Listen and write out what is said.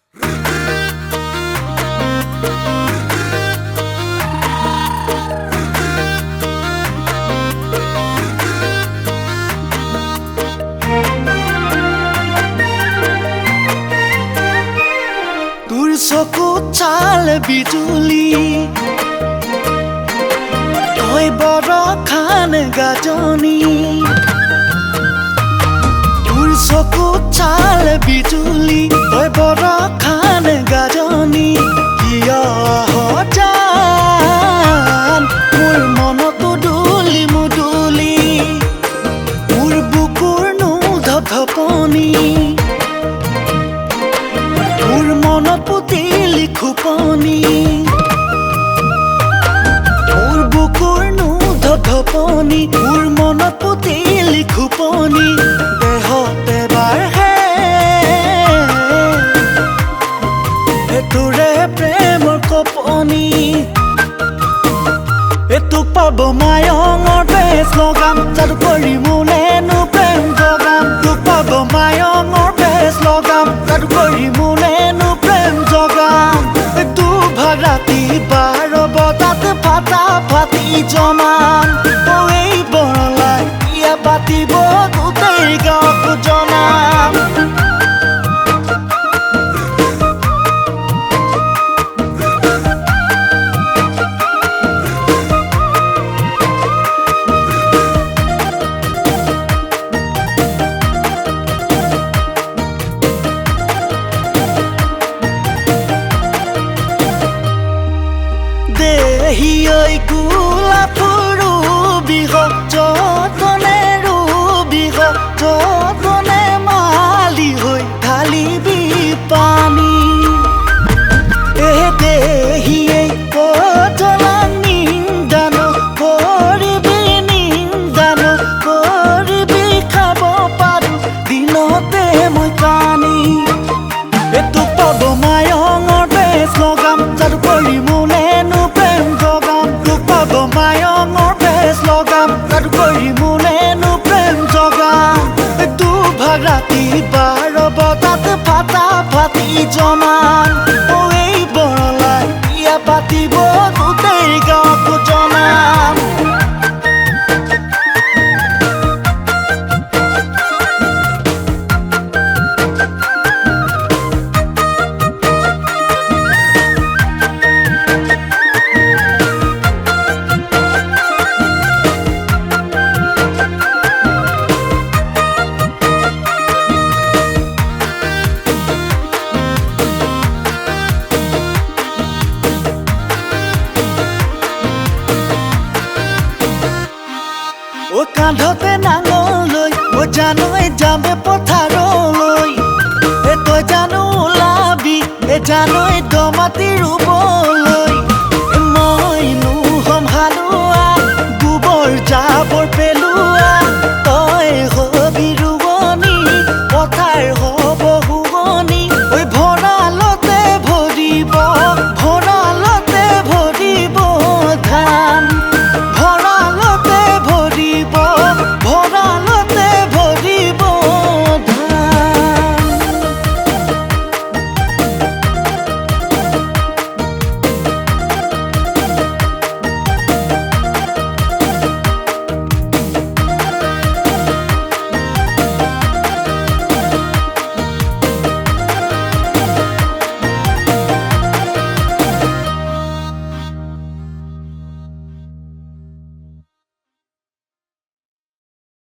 তোৰ চকুত চাল বিজুলি তই বৰষান গাজনি তোৰ চকুত চাল বিজুলি তই বৰষান গাজনি কিয় জান মোৰ মনতো দুলি মুদুলি মোৰ বুকুৰ নো ধপধপনি মোৰ মনত পুতিলি খুপনি মোৰ বুকুৰ নো ধপধপনি মোৰ মনত পুতিলি খুপনি দেহতে বাঢ়ে তোৰে প্ৰেমৰ কপনি তোক পাব মায়ঙৰ বেচ লগাম যাদু কৰি মোলেনো প্ৰেম জগাম তোক পাব মায়ঙৰ বেচ লগাম যাদু কৰি মোলেনো প্ৰেম জগাম দুভাগ ৰাতি 12 বজাত ফাটা ফাটি জমান এই বৰলাই বিয়া পাতিব গোটেই গাঁৱত জনাম দেহিঐ গোলাপ ৰুবিহ যতনে ৰুবিহ যতনে মালি হৈ ঢালিবি পানী দেহিয়ে কজলা নিন্দান কৰিবি নিন্দান কৰিবি খাব পাৰো দিনতে মই কানি তোক পাব মায়ঙৰ বেচ লগাম যাদু কৰি মোলেনো প্ৰেম জগাম তোক পাব মায়ঙৰ বেচ লগাম যাদু কৰি মোলেনো প্ৰেম জগাম দুভাগ ৰাতি 12 বজাত ফাটা ফাটি জমান এই বৰলাই বিয়া পাতিব গোটেই গাঁৱত জনাম ও কান্ধতে নাঙল লৈ ও জানৈ যাবে পথাৰলৈ তই জানো ওলাবি জানৈ দ মাটি